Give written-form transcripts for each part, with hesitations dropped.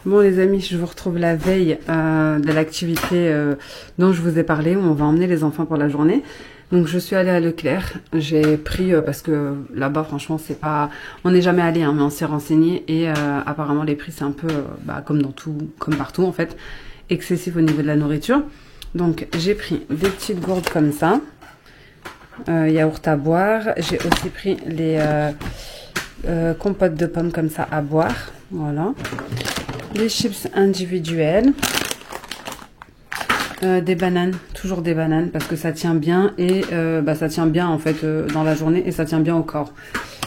Bon les amis, je vous retrouve la veille de l'activité dont je vous ai parlé, où on va emmener les enfants pour la journée. Donc je suis allée à Leclerc, j'ai pris, parce que là-bas franchement c'est pas... On n'est jamais allé, hein, mais on s'est renseigné et apparemment les prix c'est un peu, comme dans tout, comme partout en fait, excessif au niveau de la nourriture. Donc j'ai pris des petites gourdes comme ça, yaourt à boire, j'ai aussi pris les compotes de pommes comme ça à boire, voilà. Les chips individuels, des bananes, toujours des bananes parce que ça tient bien et ça tient bien en fait dans la journée et ça tient bien au corps.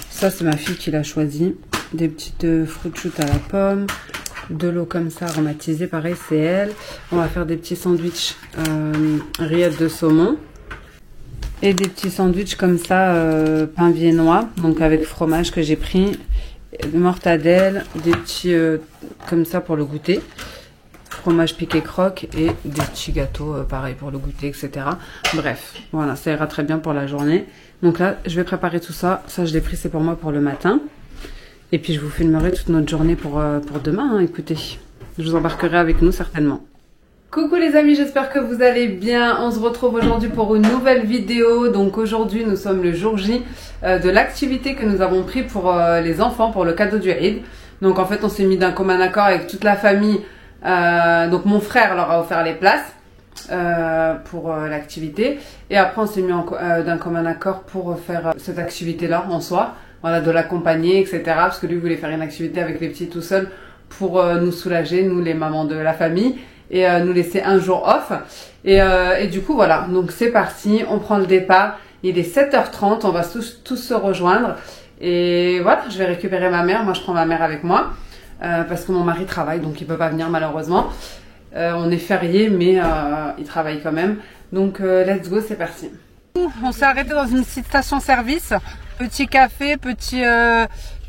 Ça c'est ma fille qui l'a choisi. Des petites fruits shoot à la pomme, de l'eau comme ça aromatisée, pareil c'est elle. On va faire des petits sandwichs rillettes de saumon et des petits sandwichs comme ça pain viennois, donc avec fromage que j'ai pris. De mortadelle, des petits comme ça pour le goûter, fromage piqué croque et des petits gâteaux pareil pour le goûter, etc. Bref, voilà, ça ira très bien pour la journée. Donc là, je vais préparer tout ça. Ça, je l'ai pris, c'est pour moi pour le matin. Et puis, je vous filmerai toute notre journée pour demain. Hein, écoutez, je vous embarquerai avec nous certainement. Coucou les amis, j'espère que vous allez bien. On se retrouve aujourd'hui pour une nouvelle vidéo. Donc aujourd'hui, nous sommes le jour J de l'activité que nous avons pris pour les enfants, pour le cadeau du Eid. Donc en fait, on s'est mis d'un commun accord avec toute la famille. Donc mon frère leur a offert les places pour l'activité. Et après, on s'est mis d'un commun accord pour faire cette activité-là en soi. Voilà, de l'accompagner, etc. Parce que lui voulait faire une activité avec les petits tout seul pour nous soulager, nous les mamans de la famille. Et nous laisser un jour off. Et du coup, voilà. Donc, c'est parti. On prend le départ. Il est 7h30. On va tous se rejoindre. Et voilà, je vais récupérer ma mère. Moi, je prends ma mère avec moi. Parce que mon mari travaille. Donc, il peut pas venir malheureusement. On est férié, mais il travaille quand même. Donc, let's go, c'est parti. On s'est arrêté dans une petite station-service. Petit café, petit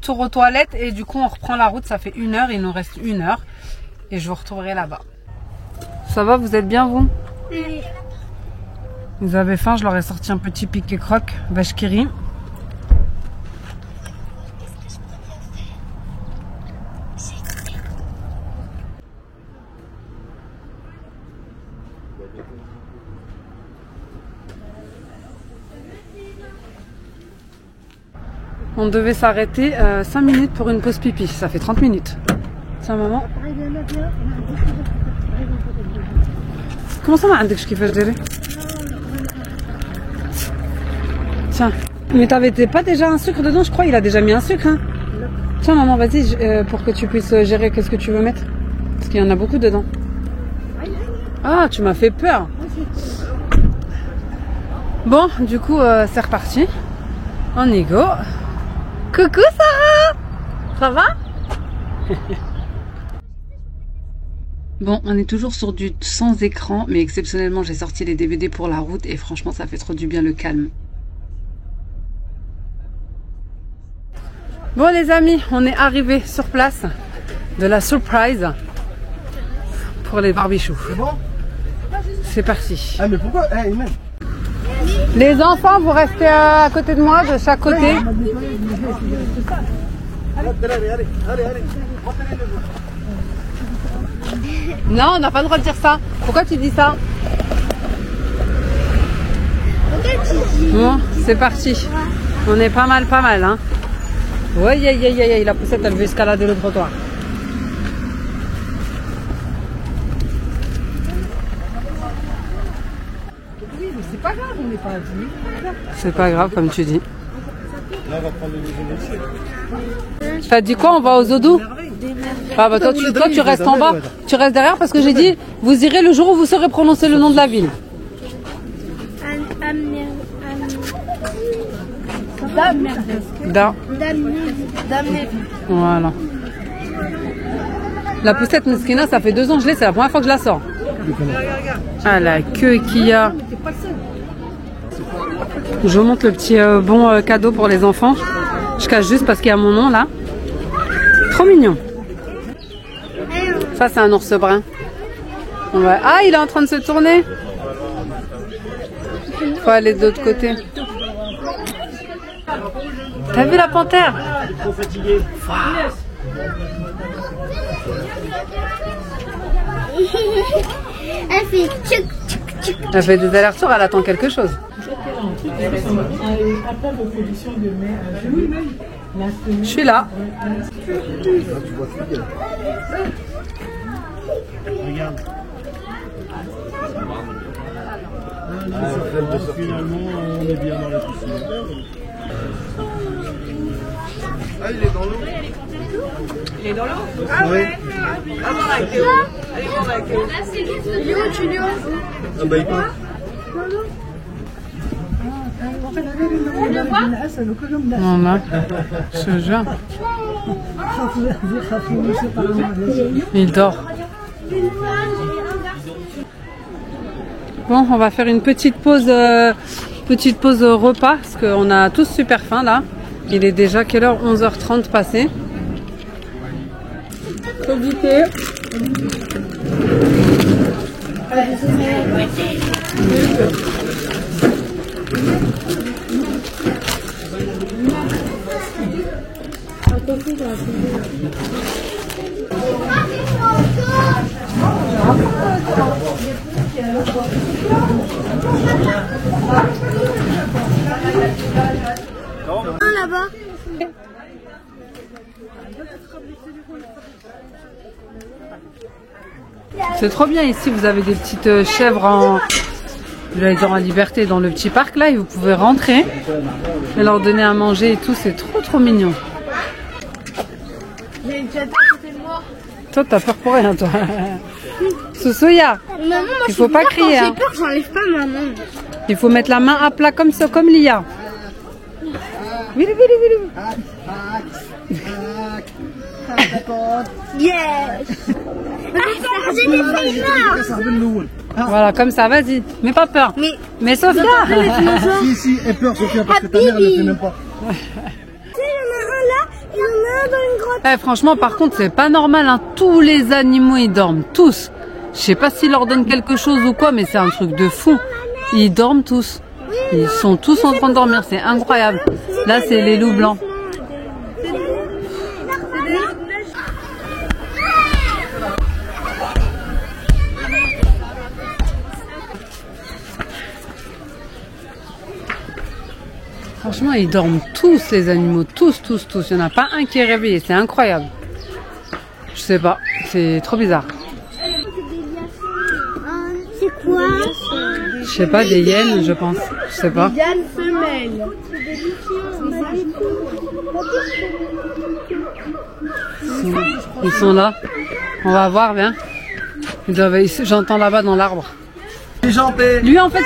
tour aux toilettes. Et du coup, on reprend la route. Ça fait 1 heure. Il nous reste 1 heure. Et je vous retrouverai là-bas. Ça va, vous êtes bien vous? Oui. Vous avez faim, je leur ai sorti un petit piqué croque, vache qui rit. On devait s'arrêter 5 minutes pour une pause pipi, ça fait 30 minutes. Tiens maman. Comment ça m'a indiqué ce qu'il faut gérer? Tiens, mais t'avais pas déjà un sucre dedans? Je crois il a déjà mis un sucre. Hein. Tiens maman, vas-y pour que tu puisses gérer qu'est-ce que tu veux mettre. Parce qu'il y en a beaucoup dedans. Ah, tu m'as fait peur. Bon, du coup c'est reparti. On y go. Coucou Sarah. Ça va? Bon, on est toujours sur du sans écran, mais exceptionnellement, j'ai sorti les DVD pour la route et franchement, ça fait trop du bien le calme. Bon les amis, on est arrivé sur place de la surprise pour les barbichous. C'est bon? C'est parti. Ah mais pourquoi? Les enfants, vous restez à côté de moi, de chaque côté. Non, on n'a pas le droit de dire ça. Pourquoi tu dis ça? Bon, c'est parti. On est pas mal, hein. Oui, la poussette, elle veut escalader le trottoir. Oui, mais c'est pas grave, on n'est pas à 10 minutes. C'est pas grave, comme tu dis. Là, on va prendre le déjeuner. T'as dit quoi? On va aux Odou? Ah bah toi tu restes en bas, tu restes derrière parce que j'ai dit vous irez le jour où vous saurez prononcer le nom de la ville. Voilà. La poussette Meskina, ça fait 2 ans que je l'ai, c'est la première fois que je la sors. Ah la queue qu'il y a. Je vous montre le petit bon cadeau pour les enfants. Je cache juste parce qu'il y a mon nom là. Trop mignon. Ça c'est un ours brun. Ouais. Ah il est en train de se tourner. Faut aller de l'autre côté. T'as vu la panthère? Wow. Elle fait tchouc, tchouc, tchouc. Elle fait des allers-retours, elle attend quelque chose. Je suis là. Regarde. Finalement, on est bien dans la piscine. Ah, il est dans l'eau. Il est dans l'eau? Ah ouais. Ah, voir la queue. Allez voir la queue. Ah bah il part. Voilà. Je te jure. Il dort. Bon, on va faire une petite pause repas parce qu'on a tous super faim là. Il est déjà quelle heure? 11h30 passé. Crédité. Là-bas. C'est trop bien ici, vous avez des petites chèvres en, j'allais dire en liberté dans le petit parc là et vous pouvez rentrer et leur donner à manger et tout, c'est trop mignon. J'ai une chatte à côté de moi. Toi t'as peur pour rien toi. Sosoya, Maman, moi, il faut pas crier. J'ai Hein. peur, j'enlève pas ma main. Il faut mettre la main à plat comme ça, comme Lia. Vili, vili, vili. Yes. J'ai des feuilles noires. Voilà, comme ça, vas-y. Mais pas peur. Mais Sophia. Si, aie peur Sophia parce que ta mère elle le fait même pas. Tu sais, il y en a un là, il y en a un dans une grotte. Eh, franchement, par contre, c'est pas normal. Hein. Tous les animaux, ils dorment. Tous. Je sais pas s'ils leur donnent quelque chose ou quoi, mais c'est un truc de fou. Ils dorment tous. Ils sont tous en train de dormir. C'est incroyable. Là, c'est les loups blancs. Franchement, ils dorment tous, les animaux. Tous. Il n'y en a pas un qui est réveillé. C'est incroyable. Je sais pas. C'est trop bizarre. C'est quoi? Je sais pas, des hyènes, je pense. Je sais pas. Hyène femelle. Ils sont là. On va voir, viens. J'entends là-bas dans l'arbre. Les gens paient. Lui, en fait,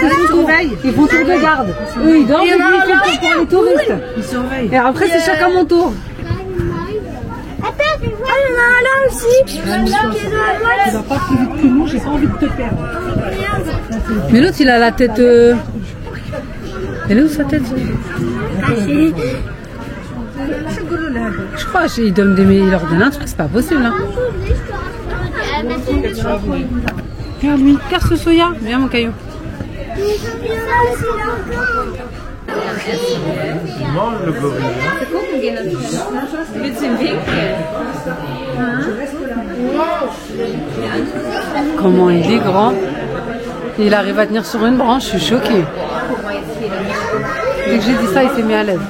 ils font tour de garde. Eux, ils dorment et lui, il fait tour pour les touristes. Ils surveillent. Et après, c'est chacun mon tour. Attends, il y en a un là aussi. Tu vas pas plus vite que nous, j'ai pas envie de te perdre. Mais l'autre, il a la tête... Elle est où sa tête? Je crois qu'il donne il leur donne un truc, c'est pas possible. Hein. Regarde lui, regarde ce soya. Viens mon caillou. Il mange le gorille. Comment il est grand. Il arrive à tenir sur une branche, je suis choquée. Dès que j'ai dit ça, il s'est mis à l'aise.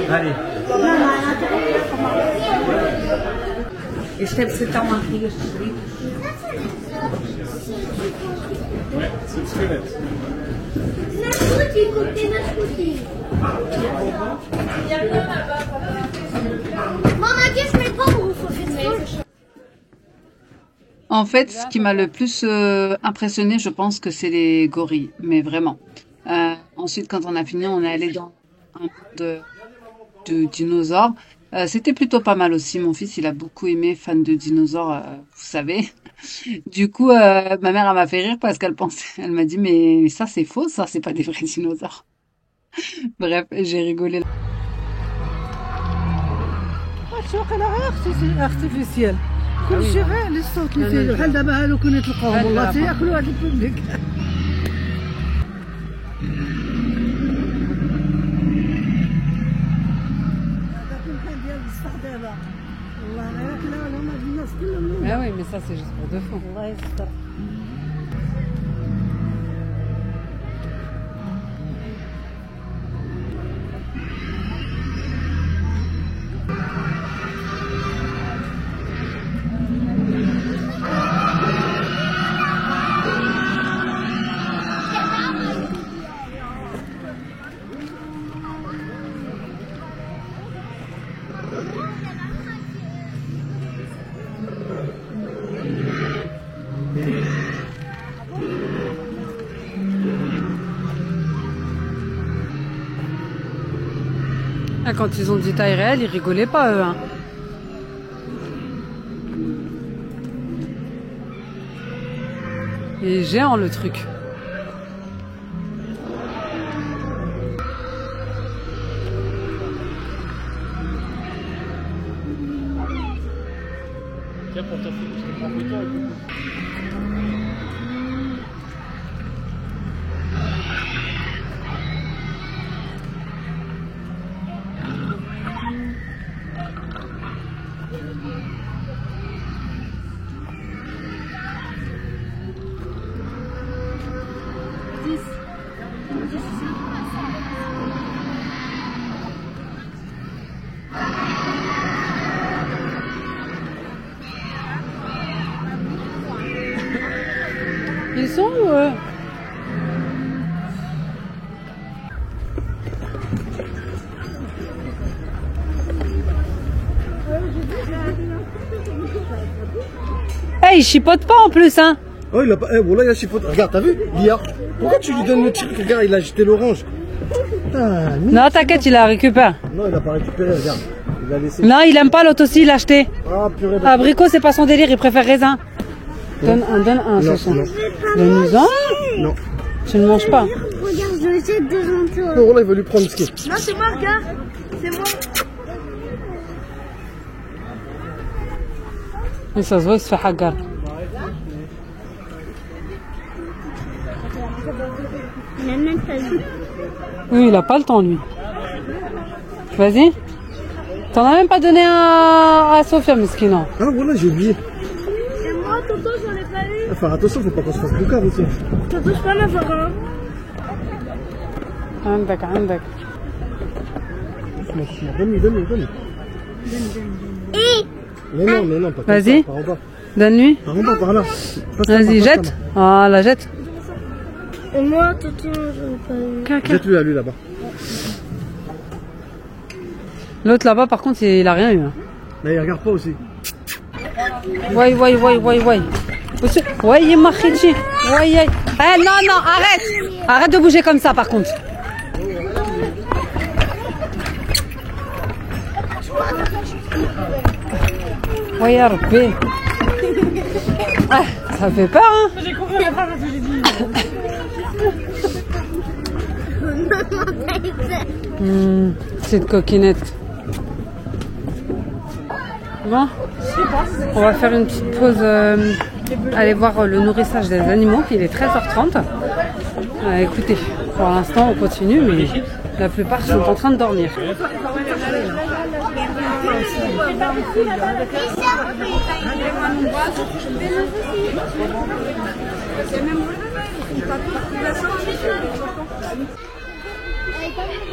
Allez. ايش تبي 26 C'est ce que c'est. Maman, qu'est-ce que je mets pas pour faut filmer? En fait, ce qui m'a le plus impressionné, je pense que c'est les gorilles, mais vraiment. Ensuite, quand on a fini, on est allé dans un monde de dinosaures. C'était plutôt pas mal aussi. Mon fils, il a beaucoup aimé, fan de dinosaures, vous savez. Du coup, ma mère, elle m'a fait rire parce qu'elle pensait, elle m'a dit, mais ça c'est faux, ça c'est pas des vrais dinosaures. Bref, j'ai rigolé. السوق راه ارتفيسيال كل شيء غير للصوت اللي فيه بحال دابا هادو كنا تلقاوهم والله تياكلوا هاد البوبليك Ah oui, mais ça c'est juste pour de fond. Ah, quand ils ont dit taille réelle, ils rigolaient pas eux. Hein. Il est géant le truc. Tiens, pour ta fille, parce que prends photo avec le Ils sont où eux? Hey, il chipote pas en plus, hein? Oh, il a pas. Bon, là, il a chipoté. Regarde, t'as vu? Lia. Pourquoi tu lui donnes le truc? Regarde, il a jeté l'orange. Non, t'inquiète, il la récupère. Non, il a pas récupéré, regarde. Il a laissé. Non, il aime pas, l'autre aussi, il l'a acheté. Ah, purée. Abricot, c'est pas son délire, il préfère raisin. Donne un, Soso. Donne-nous-en. Non. Tu ne manges pas. Regarde, je jette deux entours. Non, là, il va lui prendre ce qui est. Non, c'est moi, regarde. C'est moi. Et ça se voit, il se fait hagar. Il a même pas vu. Oui, il a pas le temps, lui. Vas-y. T'en as même pas donné un à Sophia, Miskina. Ah, voilà, j'ai oublié. C'est moi, Toto, j'en ai pas eu. Enfin, attention, faut pas qu'on se fasse boucard aussi. Toto, je peux en avoir un. عندك. Donne-lui. Mais non, pas comme Vas-y. ça, par en bas. Donne-lui. Par en bas, par là. Vas-y, jette. Ah, la jette. Et moi, Toto, j'en ai pas eu. Jette-lui à lui là-bas. L'autre là-bas, par contre, il a rien eu. Hein. Mais il regarde pas aussi. Ouais. Ouais, il m'a khidji. Ouais. Eh, non, arrête. Arrête de bouger comme ça, par contre. Ouais, ya Rabbi. Ah, ça fait peur, hein. J'ai couru après parce que j'ai dit. Petite coquinette. Bon, on va faire une petite pause, aller voir le nourrissage des animaux. Il est 13h30. Écoutez, pour l'instant on continue, mais la plupart sont en train de dormir.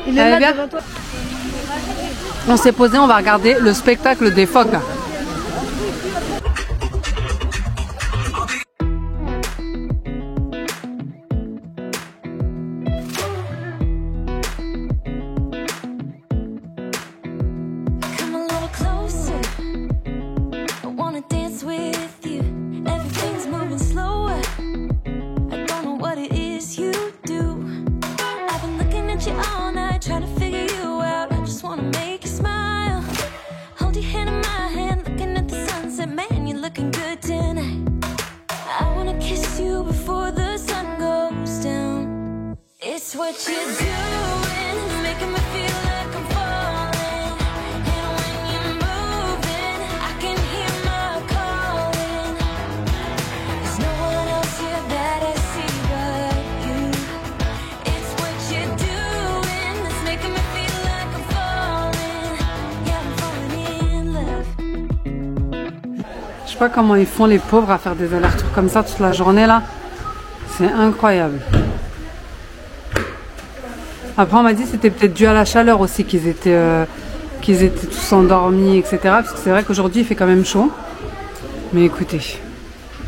Il est Allez, là viens. devant toi. On s'est posé, on va regarder le spectacle des phoques. Come a little closer. I wanna dance with you. Everything's moving slower. I don't know what it is you do. I've been looking at you all night, trying to figure you out. Just wanna make you smile. Hold your hand in my hand, looking at the sunset. Man, you're looking good tonight. I wanna kiss you before the sun goes down. It's what you're doing, making me feel like I'm falling. And when you're moving, I can hear my calling. There's no one else here that I see but you. It's what you're doing that's making me feel like I'm falling. Yeah, I'm falling in love. Je sais pas comment ils font les pauvres à faire des allers-retours comme ça toute la journée là. C'est incroyable. Après on m'a dit que c'était peut-être dû à la chaleur aussi qu'ils étaient tous endormis, etc. Parce que c'est vrai qu'aujourd'hui il fait quand même chaud. Mais écoutez,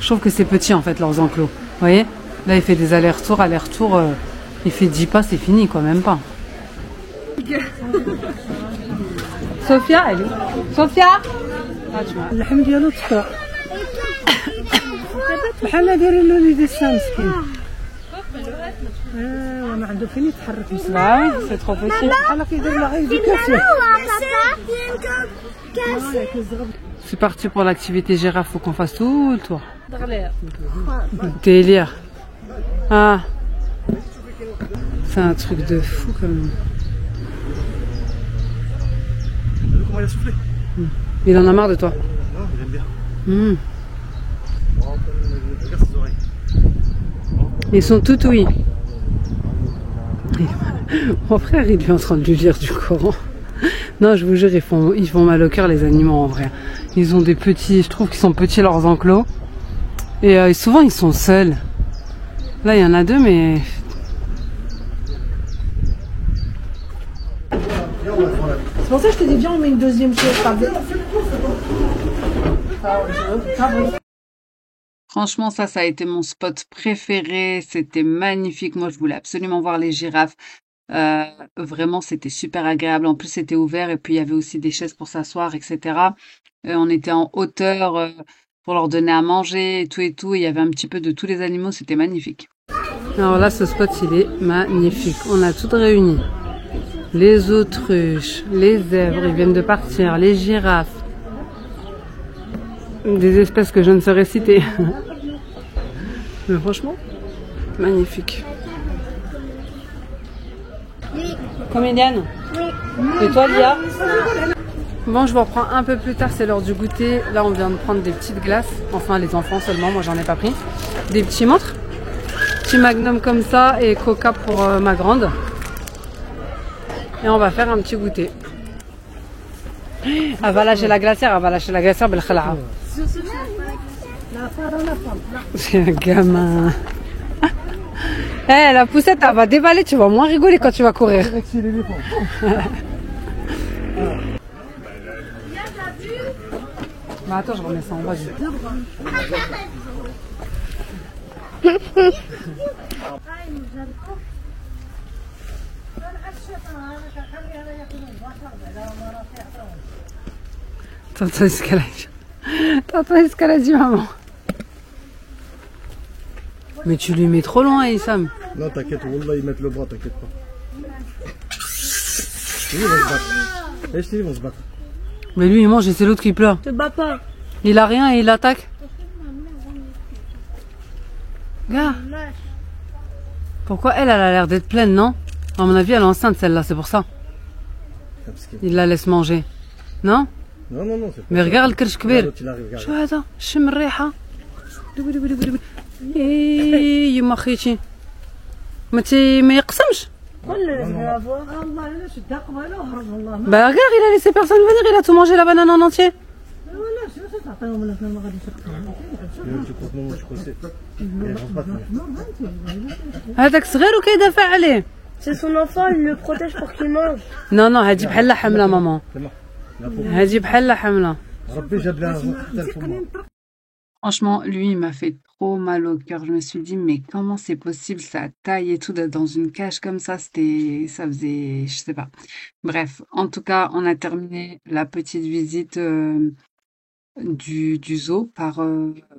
je trouve que c'est petit en fait leurs enclos. Vous voyez? Là il fait des allers-retours, il fait 10 pas, c'est fini quoi, même pas. Sophia, elle est... Sophia, ah, tu vois. اللحم ديالو تطلع بحال دايرين له ليدي مسكين ما عنده فين يتحرك مسكين Bah oui, c'est trop petit. بحال كيدير لها ايديكاسيون C'est parti pour l'activité girafe, faut qu'on fasse tout le tour. Délire. Ah. C'est un truc de fou quand même. T'as vu comment il a soufflé? Il en a marre de toi. Non, il aime bien. Regarde ses oreilles. Ils sont tout ouïs. Mon frère, il est en train de lui lire du Coran. Non, je vous jure, ils font mal au cœur les animaux en vrai. Ils ont des petits, je trouve qu'ils sont petits leurs enclos. Et souvent ils sont seuls. Là, il y en a deux, mais C'est pour ça que je te dis viens on met une deuxième chaise par deux. franchement, ça a été mon spot préféré. C'était magnifique. Moi, je voulais absolument voir les girafes. Vraiment, c'était super agréable. En plus, c'était ouvert et puis il y avait aussi des chaises pour s'asseoir, etc. On était en hauteur pour leur donner à manger et tout. Il y avait un petit peu de tous les animaux. C'était magnifique. Alors là, ce spot, il est magnifique. On a tout réuni. Les autruches, les zèbres, ils viennent de partir, les girafes. Des espèces que je ne saurais citer. Mais franchement, magnifique. Comédienne? Oui. Et toi, Lia? Bon, je vous reprends un peu plus tard, c'est l'heure du goûter. Là, on vient de prendre des petites glaces. Enfin, les enfants seulement, moi, j'en ai pas pris. Des petits montres. Petit magnum comme ça et coca pour ma grande. Et on va faire un petit goûter. Elle va lâcher la glacière, bel khala. C'est un gamin. Eh, la poussette, elle va dévaler, tu vas moins rigoler quand tu vas courir. Bah attends, je remets ça en bas. T'entends ce qu'elle a dit? T'entends ce qu'elle a dit, maman? Mais tu lui mets trop loin, Issam. Non, t'inquiète, Wallah, ils mettent le bras, t'inquiète pas. Lui, il va se battre. Ils vont se battre. Mais lui, il mange et c'est l'autre qui pleure. Te bats pas. Il a rien et il attaque. Gars. Pourquoi elle a l'air d'être pleine, non? À mon avis, elle est enceinte, celle-là, c'est pour ça. Il la laisse manger. Non? Non, non, non, c'est pas Mais regarde le kirch kbir. il arrive, regarde. شو هذا؟ شم الريحة. إيه يما خيتي. ما يقسمش. Bah regarde, il a laissé personne venir, il a tout mangé la banane en entier. هذاك صغير وكيدافع عليه. C'est son enfant, il le protège pour qu'il mange. Non, non, هادي بحال حملة maman. هادي بحال حملة. ربي جاب لها التلفون. Franchement, lui, il m'a fait trop mal au cœur. Je me suis dit, mais comment c'est possible, sa taille et tout, d'être dans une cage comme ça, ça faisait, je sais pas. Bref, en tout cas, on a terminé la petite visite du zoo par,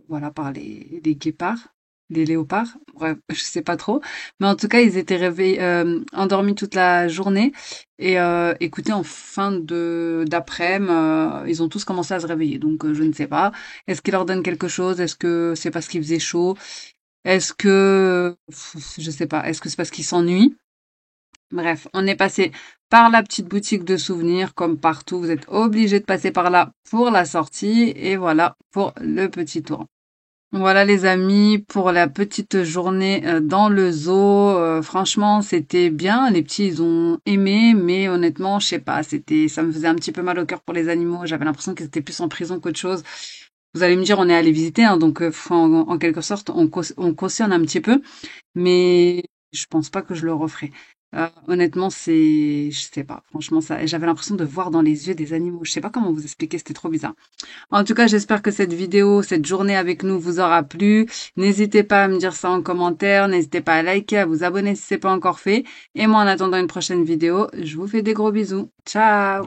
voilà, par les guépards, les léopards. Bref, je sais pas trop. Mais en tout cas, ils étaient réveillés, endormis toute la journée. Et écoutez, en fin d'après-midi, ils ont tous commencé à se réveiller. Donc, je ne sais pas. Est-ce qu'ils leur donnent quelque chose? Est-ce que c'est parce qu'il faisait chaud? Est-ce que, je sais pas. Est-ce que c'est parce qu'ils s'ennuient? Bref, on est passé par la petite boutique de souvenirs, comme partout. Vous êtes obligés de passer par là pour la sortie. Et voilà pour le petit tour. Voilà les amis, pour la petite journée dans le zoo, franchement c'était bien, les petits ils ont aimé, mais honnêtement je sais pas, ça me faisait un petit peu mal au cœur pour les animaux, j'avais l'impression qu'ils étaient plus en prison qu'autre chose. Vous allez me dire on est allé visiter, hein, donc en quelque sorte on cautionne un petit peu, mais je pense pas que je le referai. Honnêtement, je sais pas, franchement, j'avais l'impression de voir dans les yeux des animaux. Je sais pas comment vous expliquer, c'était trop bizarre. En tout cas, j'espère que cette journée avec nous vous aura plu. N'hésitez pas à me dire ça en commentaire, n'hésitez pas à liker, à vous abonner si c'est pas encore fait. Et moi, en attendant une prochaine vidéo, je vous fais des gros bisous. Ciao!